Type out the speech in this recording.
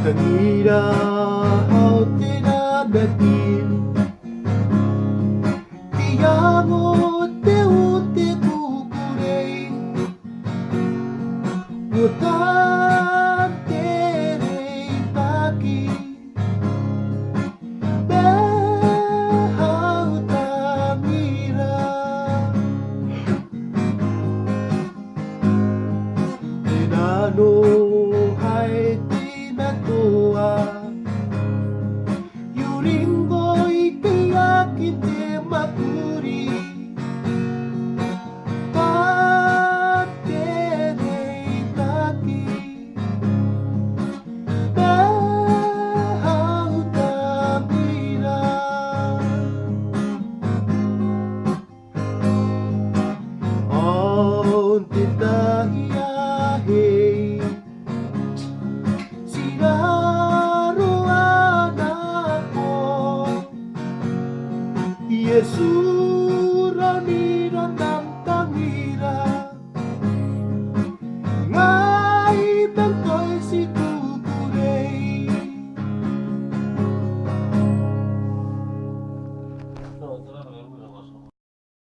Kanina au tinadating Tiyango te ute kukurei Utan terei taki Behau tamira Tinano hai tinatoa Yuringo ikiaki te makuri Paterei taki Behau tamira On titahiyahei Sinaro anakku Yesus